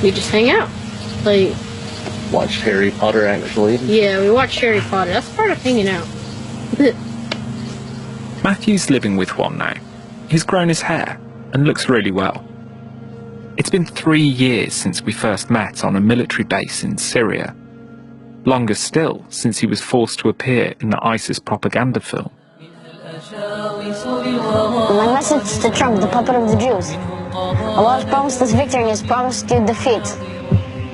we just hang out. Like, watched Harry Potter, actually. Yeah, we watched Harry Potter. That's part of hanging out. Matthew's living with Juan now. He's grown his hair and looks really well. It's been 3 years since we first met on a military base in Syria. Longer still, since he was forced to appear in the ISIS propaganda film. My message to Trump, the puppet of the Jews. Allah has promised us victory and has promised you defeat.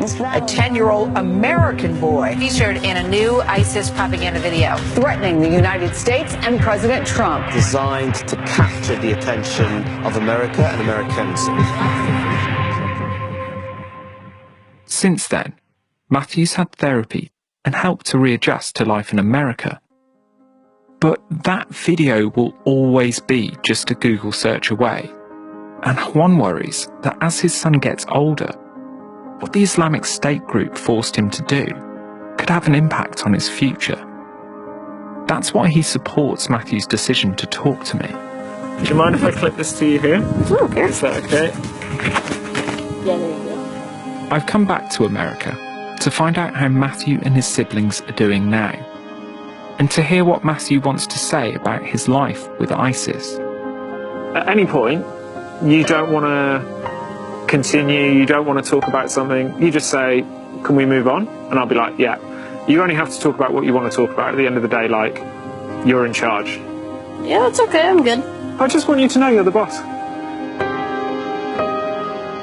A 10-year-old American boy featured in a new ISIS propaganda video threatening the United States and President Trump. Designed to capture the attention of America and Americans. Since then, Matthew's had therapy and helped to readjust to life in America. But that video will always be just a Google search away. And Juan worries that as his son gets older, what the Islamic State group forced him to do could have an impact on his future. That's why he supports Matthew's decision to talk to me. Do you mind if I clip this to you here? Okay. Is that okay? Yeah, there you go. I've come back to America to find out how Matthew and his siblings are doing now, and to hear what Matthew wants to say about his life with ISIS. At any point, you don't want to continue, you don't want to talk about something, you just say, can we move on? And I'll be like, yeah. You only have to talk about what you want to talk about. At the end of the day, like, you're in charge. Yeah, it's okay, I'm good. I just want you to know you're the boss.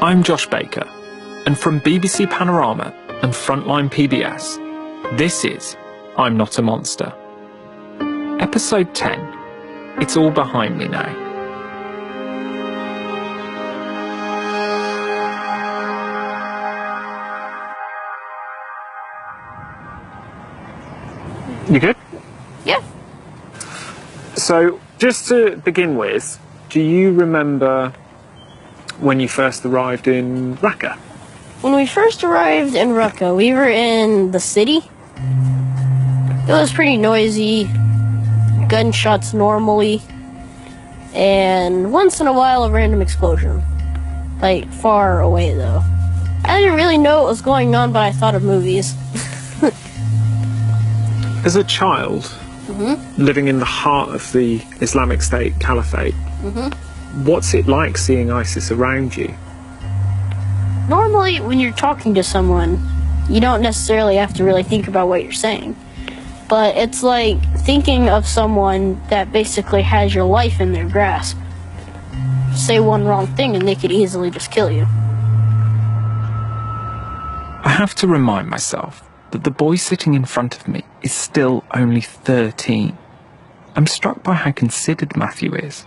I'm Josh Baker, and from BBC Panorama and Frontline PBS, this is I'm Not a Monster. Episode 10, It's All Behind Me Now. You good? Yeah. So, just to begin with, do you remember when you first arrived in Raqqa? When we first arrived in Raqqa, we were in the city. It was pretty noisy, gunshots normally, and once in a while a random explosion. Like, far away though. I didn't really know what was going on, but I thought of movies. As a child, living in the heart of the Islamic State Caliphate, what's it like seeing ISIS around you? Normally, when you're talking to someone, you don't necessarily have to really think about what you're saying. But it's like thinking of someone that basically has your life in their grasp. Say one wrong thing and they could easily just kill you. I have to remind myself that the boy sitting in front of me is still only 13. I'm struck by how considered Matthew is.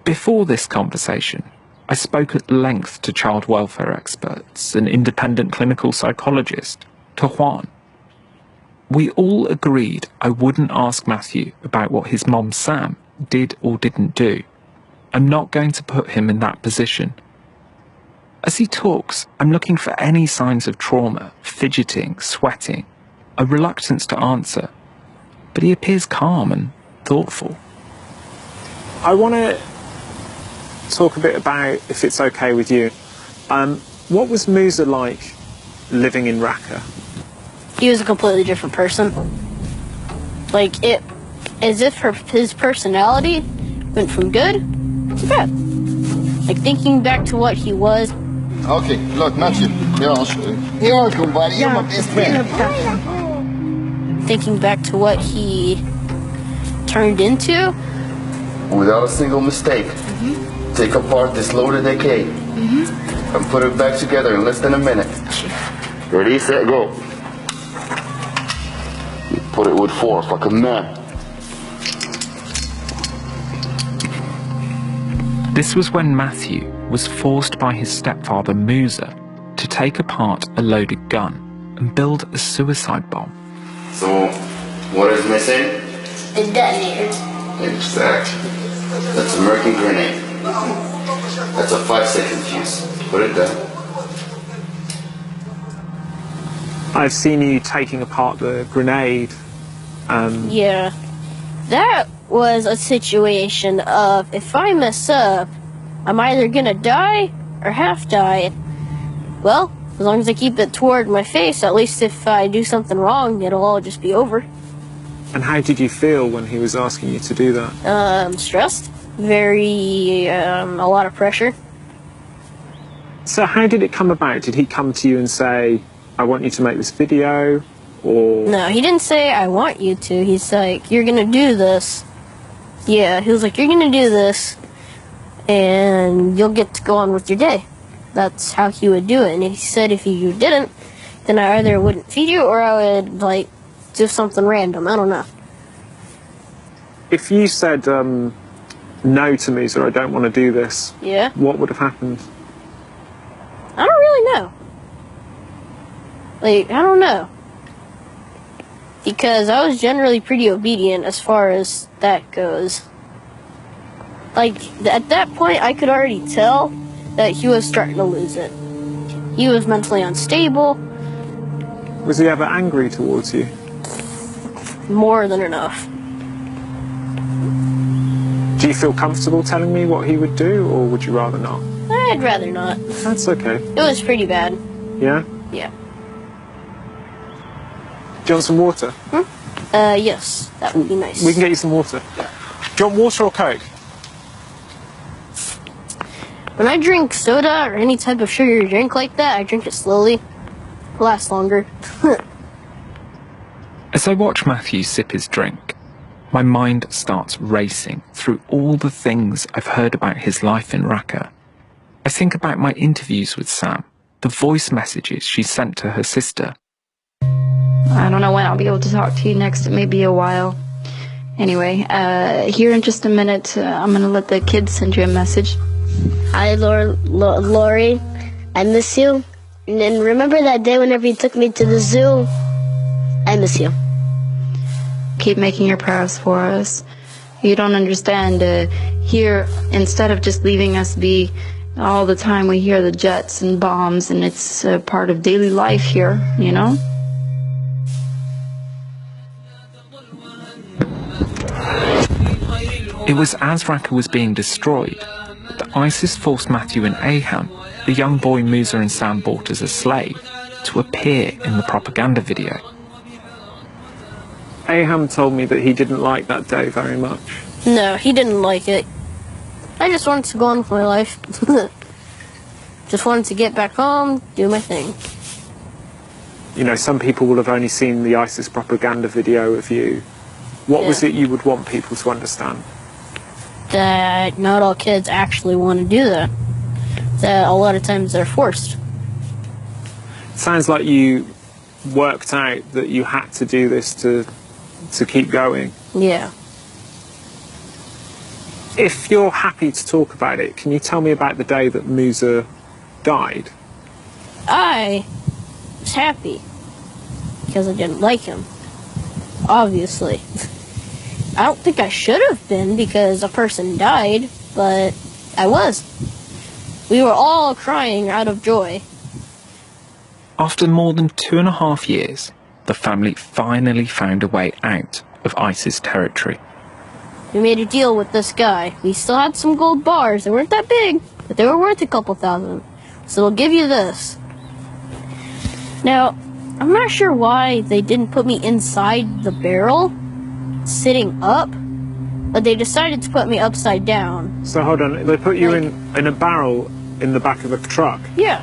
Before this conversation, I spoke at length to child welfare experts, an independent clinical psychologist, to Juan. We all agreed I wouldn't ask Matthew about what his mom Sam did or didn't do. I'm not going to put him in that position. As he talks, I'm looking for any signs of trauma, fidgeting, sweating, a reluctance to answer, but he appears calm and thoughtful. I want to talk a bit about, if it's okay with you, what was Musa like living in Raqqa? He was a completely different person. Like, as if his personality went from good to bad. Like, thinking back to what he was. Okay, look, Matthew, here, I'll show you. You're welcome, buddy. You're my best friend. Thinking back to what he turned into. Without a single mistake, take apart this loaded AK and put it back together in less than a minute. Ready, set, go. Put it with force, like a man. This was when Matthew was forced by his stepfather Musa to take apart a loaded gun and build a suicide bomb. So, what is missing? It detonated. Exactly. That's a American grenade. That's a 5-second fuse. Put it down. I've seen you taking apart the grenade. Yeah. That was a situation of, if I mess up, I'm either gonna die or half die. well, as long as I keep it toward my face, at least if I do something wrong, it'll all just be over. And how did you feel when he was asking you to do that? Stressed. Very, a lot of pressure. So how did it come about? Did he come to you and say, I want you to make this video, or...? No, he didn't say, I want you to. He's like, you're gonna do this. Yeah, he was like, you're gonna do this, and you'll get to go on with your day. That's how he would do it. And he said if you didn't, then I either wouldn't feed you, or I would, like, do something random. I don't know. If you said, no to me, so I don't want to do this, Yeah? what would have happened? I don't really know. Like, I don't know. Because I was generally pretty obedient as far as that goes. Like, at that point, I could already tell that he was starting to lose it. He was mentally unstable. Was he ever angry towards you? More than enough. Do you feel comfortable telling me what he would do, or would you rather not? I'd rather not. That's okay. It was pretty bad. Yeah? Yeah. Do you want some water? Yes. That would be nice. We can get you some water. Do you want water or Coke? When I drink soda or any type of sugary drink like that, I drink it slowly. It lasts longer. As I watch Matthew sip his drink, my mind starts racing through all the things I've heard about his life in Raqqa. I think about my interviews with Sam, the voice messages she sent to her sister. I don't know when I'll be able to talk to you next. It may be a while. Anyway, here in just a minute, I'm going to let the kids send you a message. Hi, Lori. I miss you. And then remember that day whenever you took me to the zoo? I miss you. Keep making your prayers for us. You don't understand. Here, instead of just leaving us be, all the time we hear the jets and bombs, and it's part of daily life here, you know? It was as Raqqa was being destroyed that ISIS forced Matthew and Aham, the young boy Musa and Sam bought as a slave, to appear in the propaganda video. Aham told me that he didn't like that day very much. No, he didn't like it. I just wanted to go on with my life. Just wanted to get back home, do my thing. You know, some people will have only seen the ISIS propaganda video of you. What was it you would want people to understand? That not all kids actually want to do that. That a lot of times they're forced. Sounds like you worked out that you had to do this to keep going. Yeah. If you're happy to talk about it, can you tell me about the day that Musa died? I was happy because I didn't like him. Obviously. I don't think I should have been because a person died, but I was. We were all crying out of joy. After more than 2.5 years, the family finally found a way out of ISIS territory. We made a deal with this guy. We still had some gold bars. They weren't that big, but they were worth a couple thousand. So we'll give you this. Now, I'm not sure why they didn't put me inside the barrel, sitting up, but they decided to put me upside down. So hold on, they put you in a barrel in the back of a truck? Yeah,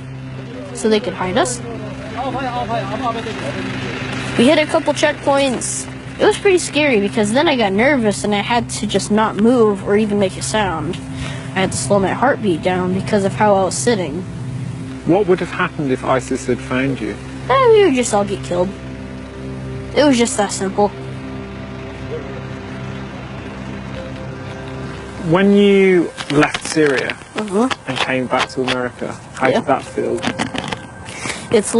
so they could hide us. We hit a couple checkpoints. It was pretty scary because then I got nervous and I had to just not move or even make a sound. I had to slow my heartbeat down because of how I was sitting. What would have happened if ISIS had found you? We would just all get killed. It was just that simple. When you left Syria and came back to America, how did that feel? It's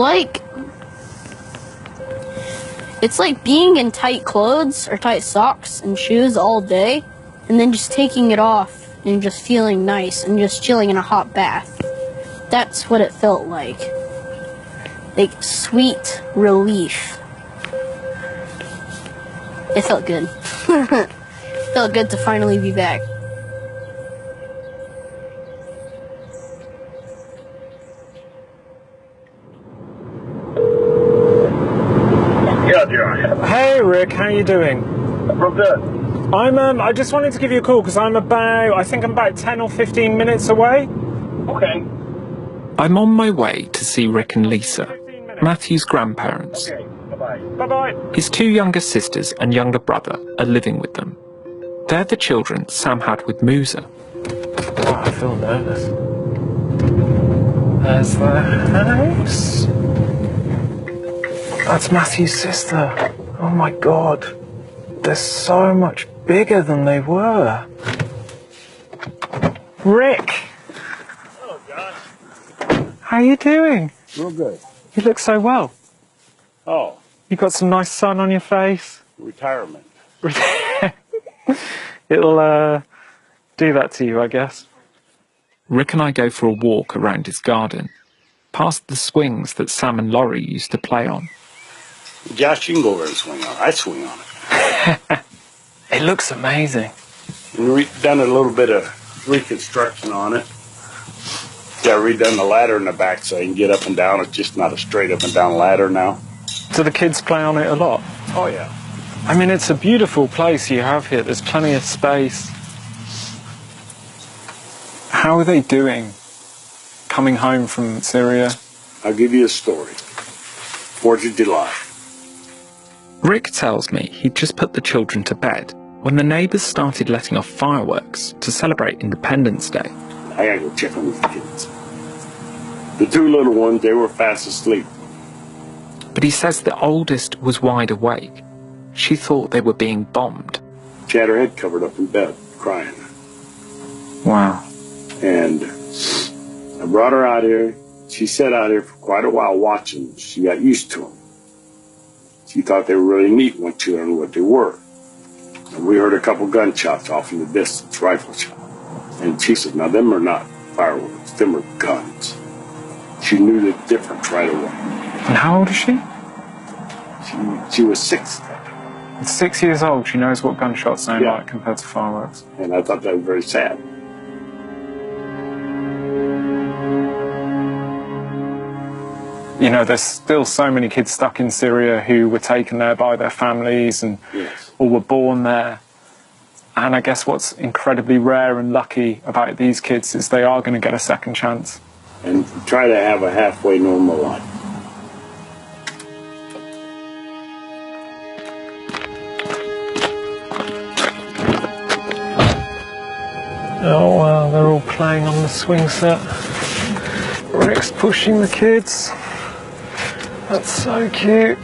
like being in tight clothes or tight socks and shoes all day and then just taking it off and just feeling nice and just chilling in a hot bath. That's what it felt like. Like sweet relief. It felt good. Felt good to finally be back. Hey Rick, how you doing? Real good. I just wanted to give you a call because I think I'm about 10 or 15 minutes away. Okay. I'm on my way to see Rick and Lisa, Matthew's grandparents. Okay. Bye-bye. Bye-bye. His two younger sisters and younger brother are living with them. They're the children Sam had with Musa. Oh, I feel nervous. There's the house. That's Matthew's sister. Oh my God. They're so much bigger than they were. Rick! Oh, gosh. How you doing? Real good. You look so well. Oh, You got some nice sun on your face. retirement. It'll do that to you, I guess. Rick and I go for a walk around his garden, past the swings that Sam and Laurie used to play on. Josh, you can go over and swing on it. I swing on it. It looks amazing. And done a little bit of reconstruction on it. Got redone the ladder in the back so you can get up and down. It's just not a straight up and down ladder now. Do the kids play on it a lot? Oh, yeah. I mean, it's a beautiful place you have here. There's plenty of space. How are they doing coming home from Syria? I'll give you a story. 4th of July. Rick tells me he'd just put the children to bed when the neighbours started letting off fireworks to celebrate Independence Day. I gotta go check on these kids. The two little ones, they were fast asleep. But he says the oldest was wide awake. She thought they were being bombed. She had her head covered up in bed, crying. Wow. And I brought her out here. She sat out here for quite a while watching. She got used to them. She thought they were really neat once she learned what they were. And we heard a couple gunshots off in the distance, rifle shot. And she said, now them are not fireworks, them are guns. She knew the difference right away. And how old is she? She was 6. At 6 years old, she knows what gunshots sound Yeah. like compared to fireworks. And I thought that was very sad. You know, there's still so many kids stuck in Syria who were taken there by their families and Yes. or were born there. And I guess what's incredibly rare and lucky about these kids is they are going to get a second chance. And try to have a halfway normal life. Oh wow, they're all playing on the swing set. Rick's pushing the kids. That's so cute.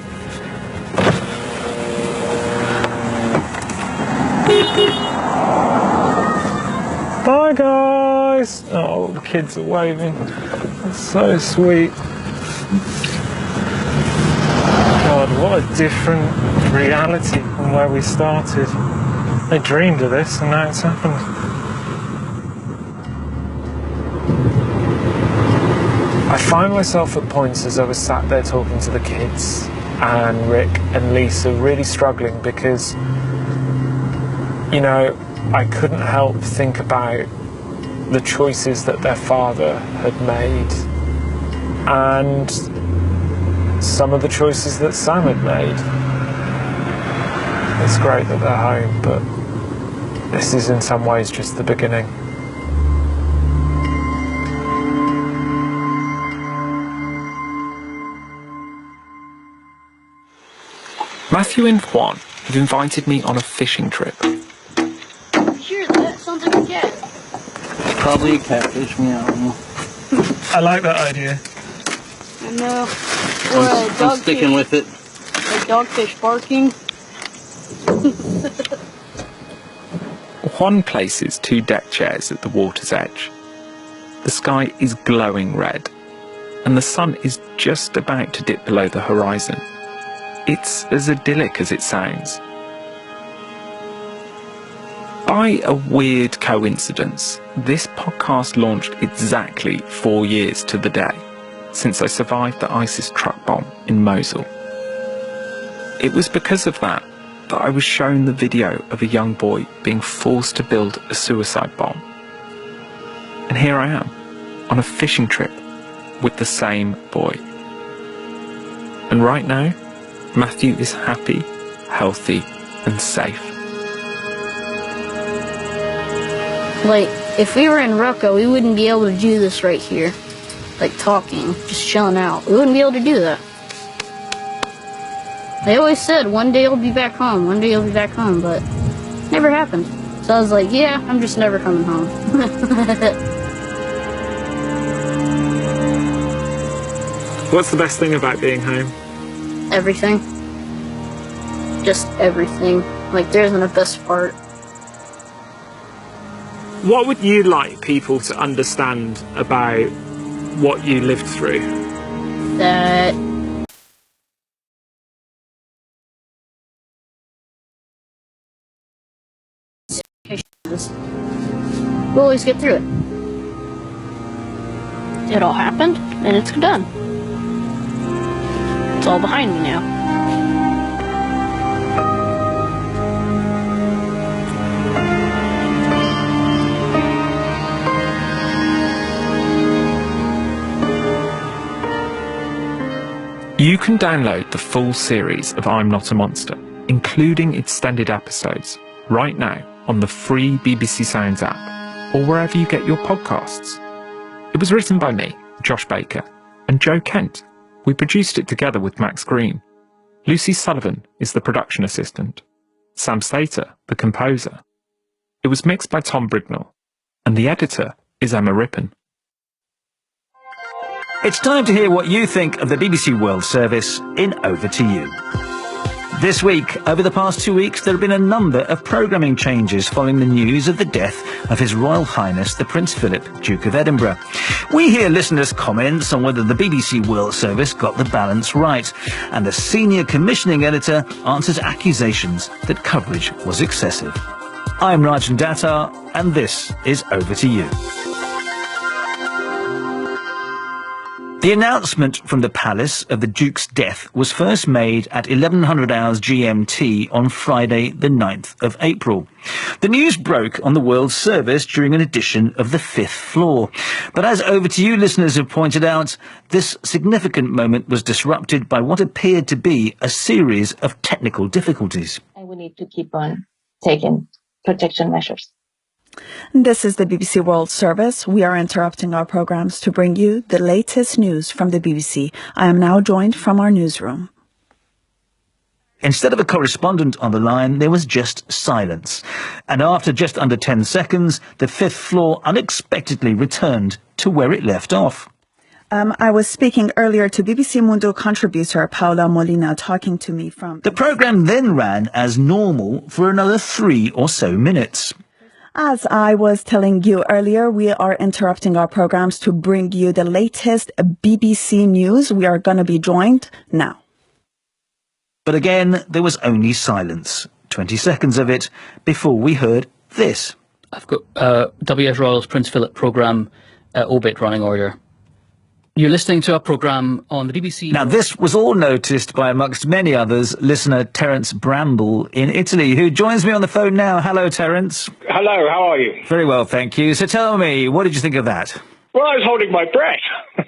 Bye guys! Oh, the kids are waving. That's so sweet. God, what a different reality from where we started. They dreamed of this and now it's happened. I find myself at points as I was sat there talking to the kids and Rick and Lisa really struggling because, you know, I couldn't help think about the choices that their father had made and some of the choices that Sam had made. It's great that they're home, but this is in some ways just the beginning. Matthew and Juan have invited me on a fishing trip. Sure, that sounds like a cat. Probably a catfish, meow. I like that idea. I know. Or a dogfish. I'm sticking with it. A dogfish barking. Juan places 2 deck chairs at the water's edge. The sky is glowing red, and the sun is just about to dip below the horizon. It's as idyllic as it sounds. By a weird coincidence, this podcast launched exactly 4 years to the day since I survived the ISIS truck bomb in Mosul. It was because of that I was shown the video of a young boy being forced to build a suicide bomb. And here I am, on a fishing trip with the same boy. And right now, Matthew is happy, healthy, and safe. Like, if we were in Russia, we wouldn't be able to do this right here. Like, talking, just chilling out. We wouldn't be able to do that. They always said, one day you'll be back home, one day you'll be back home, but never happened. So I was like, yeah, I'm just never coming home. What's the best thing about being home? Everything. Just everything. Like, there isn't a best part. What would you like people to understand about what you lived through? That we'll always get through it. It all happened, and it's done. It's all behind me now. You can download the full series of I'm Not a Monster, including extended episodes, right now on the free BBC Sounds app, or wherever you get your podcasts. It was written by me, Josh Baker, and Joe Kent. We produced it together with Max Green. Lucy Sullivan is the production assistant. Sam Slater, the composer. It was mixed by Tom Brignall, and the editor is Emma Rippon. It's time to hear what you think of the BBC World Service in Over to You. This week, over the past 2 weeks, there have been a number of programming changes following the news of the death of His Royal Highness the Prince Philip, Duke of Edinburgh. We hear listeners' comments on whether the BBC World Service got the balance right, and the senior commissioning editor answers accusations that coverage was excessive. I'm Rajan Datar, and this is Over to You. The announcement from the palace of the Duke's death was first made at 1100 hours GMT on Friday the 9th of April. The news broke on the World Service during an edition of The Fifth Floor. But as Over to You listeners have pointed out, this significant moment was disrupted by what appeared to be a series of technical difficulties. And we need to keep on taking protection measures. This is the BBC World Service. We are interrupting our programs to bring you the latest news from the BBC. I am now joined from our newsroom. Instead of a correspondent on the line, there was just silence. And after just under 10 seconds, the Fifth Floor unexpectedly returned to where it left off. I was speaking earlier to BBC Mundo contributor Paula Molina talking to me from... The programme then ran as normal for another 3 or so minutes. As I was telling you earlier, we are interrupting our programs to bring you the latest BBC news. We are going to be joined now. But again, there was only silence. 20 seconds of it before we heard this. I've got WS Royal's Prince Philip programme, Obit running order. You're listening to a programme on the BBC... Now, this was all noticed by, amongst many others, listener Terence Bramble in Italy, who joins me on the phone now. Hello, Terence. Hello, how are you? Very well, thank you. So tell me, what did you think of that? Well, I was holding my breath.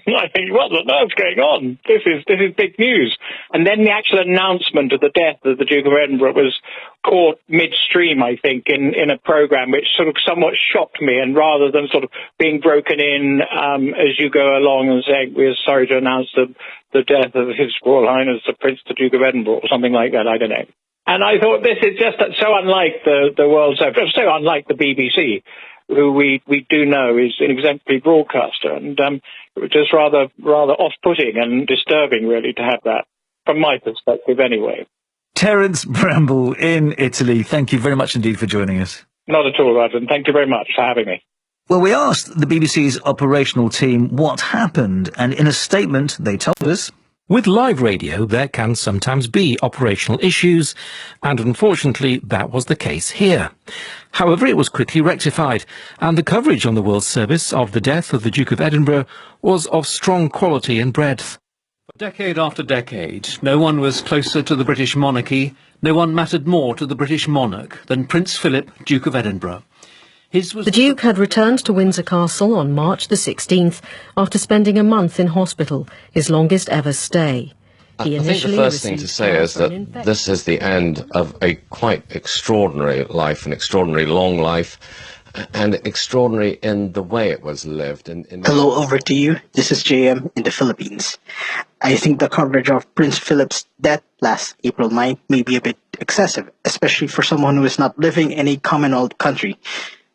I think, what on earth's going on? This is big news. And then the actual announcement of the death of the Duke of Edinburgh was caught midstream, I think, in a programme which sort of somewhat shocked me. And rather than sort of being broken in as you go along and saying, we're sorry to announce the death of His Royal Highness the Prince, the Duke of Edinburgh, or something like that, I don't know. And I thought this is just so unlike the World Service, so unlike the BBC, who we do know is an exemplary broadcaster, and it was just rather off-putting and disturbing, really, to have that, from my perspective anyway. Terence Bramble in Italy, thank you very much indeed for joining us. Not at all, Roger, and thank you very much for having me. Well, we asked the BBC's operational team what happened, and in a statement they told us... With live radio, there can sometimes be operational issues, and unfortunately that was the case here. However, it was quickly rectified, and the coverage on the World Service of the death of the Duke of Edinburgh was of strong quality and breadth. Decade after decade, no one was closer to the British monarchy, no one mattered more to the British monarch than Prince Philip, Duke of Edinburgh. The Duke had returned to Windsor Castle on March the 16th after spending a month in hospital, his longest ever stay. I think the first thing to say is that this is the end of a quite extraordinary life, an extraordinary long life, and extraordinary in the way it was lived. Hello, over to you. This is JM in the Philippines. I think the coverage of Prince Philip's death last April 9 may be a bit excessive, especially for someone who is not living in a Commonwealth country.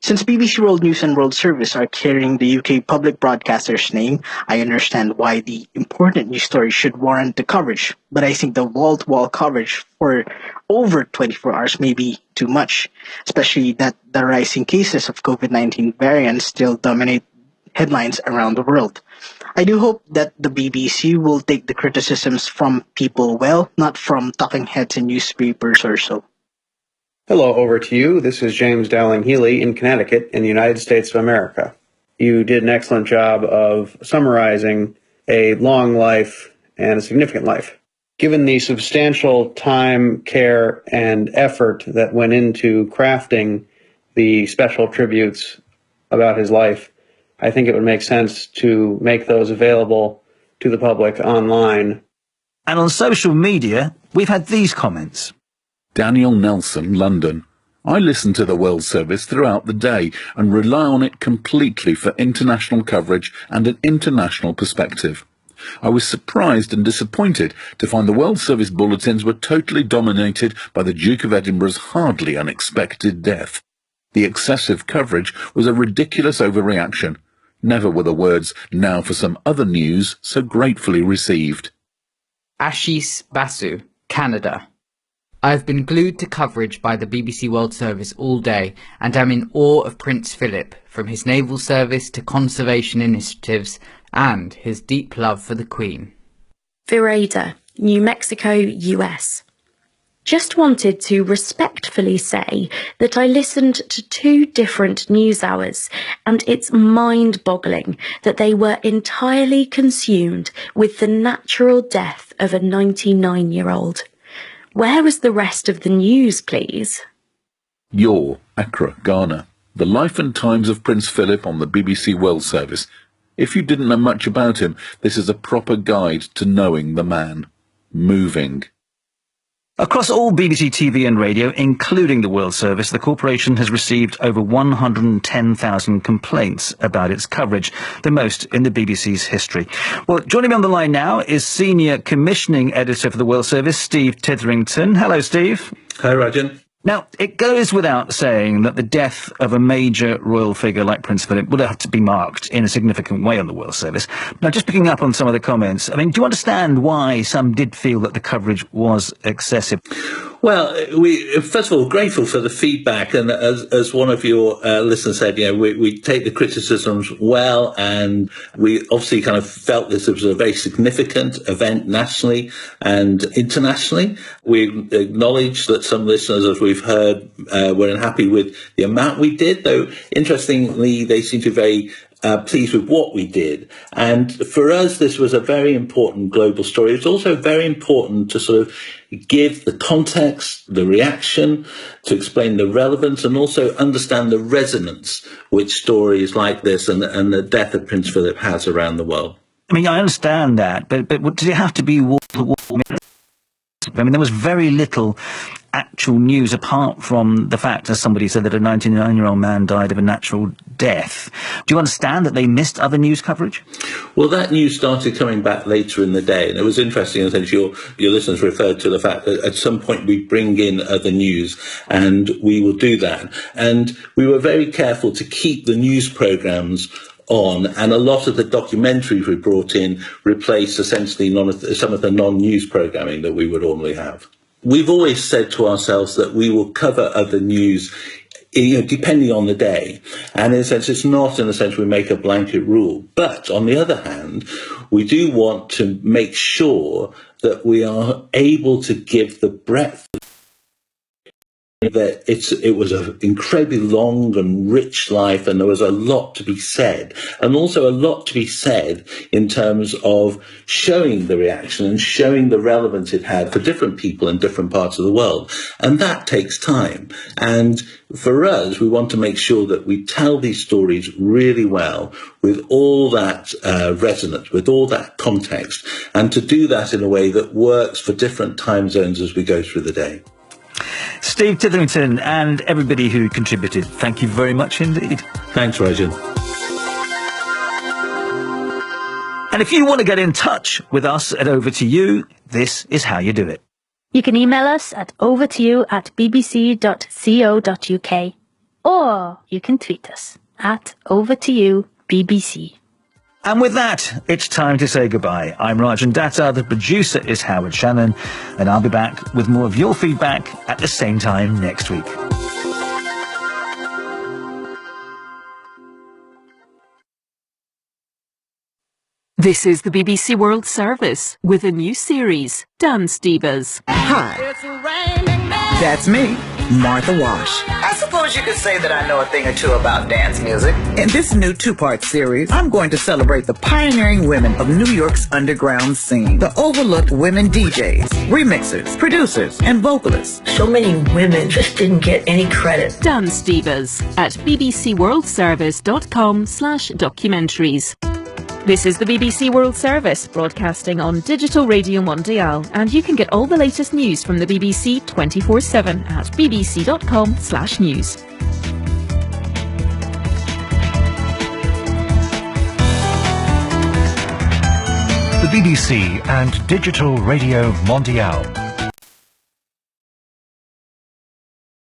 Since BBC World News and World Service are carrying the UK public broadcaster's name, I understand why the important news story should warrant the coverage. But I think the wall-to-wall coverage for over 24 hours may be too much, especially that the rising cases of COVID-19 variants still dominate headlines around the world. I do hope that the BBC will take the criticisms from people well, not from talking heads in newspapers or so. Hello, over to you. This is James Dowling Healy in Connecticut in the United States of America. You did an excellent job of summarizing a long life and a significant life. Given the substantial time, care, and effort that went into crafting the special tributes about his life, I think it would make sense to make those available to the public online. And on social media, we've had these comments. Daniel Nelson, London. I listen to the World Service throughout the day and rely on it completely for international coverage and an international perspective. I was surprised and disappointed to find the World Service bulletins were totally dominated by the Duke of Edinburgh's hardly unexpected death. The excessive coverage was a ridiculous overreaction. Never were the words, "now for some other news," so gratefully received. Ashish Basu, Canada. I have been glued to coverage by the BBC World Service all day and am in awe of Prince Philip, from his naval service to conservation initiatives and his deep love for the Queen. Vireda, New Mexico, US. Just wanted to respectfully say that I listened to 2 different news hours, and it's mind-boggling that they were entirely consumed with the natural death of a 99-year-old. Where was the rest of the news, please? Yor, Accra, Ghana. The Life and Times of Prince Philip on the BBC World Service. If you didn't know much about him, this is a proper guide to knowing the man. Moving. Across all BBC TV and radio, including the World Service, the corporation has received over 110,000 complaints about its coverage, the most in the BBC's history. Well, joining me on the line now is Senior Commissioning Editor for the World Service, Steve Titherington. Hello, Steve. Hi, Rajan. Now, it goes without saying that the death of a major royal figure like Prince Philip would have to be marked in a significant way on the World Service. Now, just picking up on some of the comments, I mean, do you understand why some did feel that the coverage was excessive? Well, we first of all grateful for the feedback, and as one of your listeners said, you know, we take the criticisms well, and we obviously kind of felt this was a very significant event nationally and internationally. We acknowledge that some listeners, as we've heard, were unhappy with the amount we did, though interestingly they seem to be very pleased with what we did. And for us, this was a very important global story. It's also very important to sort of give the context, the reaction, to explain the relevance, and also understand the resonance which stories like this and the death of Prince Philip has around the world. I mean, I understand that, but does it have to be wall-to-wall? I mean, there was very little actual news apart from the fact, as somebody said, that a 99-year-old man died of a natural death. Do you understand that they missed other news coverage? Well, that news started coming back later in the day, and it was interesting, in a sense, your listeners referred to the fact that at some point we bring in other news, and we will do that. And we were very careful to keep the news programmes on, and a lot of the documentaries we brought in replaced essentially some of the non-news programming that we would normally have. We've always said to ourselves that we will cover other news, you know, depending on the day. And in a sense, it's not in a sense we make a blanket rule. But on the other hand, we do want to make sure that we are able to give the breadth that it was an incredibly long and rich life, and there was a lot to be said, and also a lot to be said in terms of showing the reaction and showing the relevance it had for different people in different parts of the world. And that takes time. And for us, we want to make sure that we tell these stories really well, with all that resonance, with all that context, and to do that in a way that works for different time zones as we go through the day. Steve Titherington and everybody who contributed, thank you very much indeed. Thanks, Roger. And if you want to get in touch with us at Over to You, this is how you do it. You can email us at overtoyou@bbc.co.uk, or you can tweet us at overtoyoubc. And with that, it's time to say goodbye. I'm Rajan Datta, the producer is Howard Shannon, and I'll be back with more of your feedback at the same time next week. This is the BBC World Service with a new series, Dance Divas. Hi, that's me, Martha Wash. I suppose you could say that I know a thing or two about dance music. In this new two-part series, I'm going to celebrate the pioneering women of New York's underground scene, the overlooked women DJs, remixers, producers, and vocalists. So many women just didn't get any credit. Dance Divas at bbcworldservice.com/documentaries. This is the BBC World Service, broadcasting on Digital Radio Mondiale, and you can get all the latest news from the BBC 24/7 at bbc.com/news. The BBC and Digital Radio Mondiale.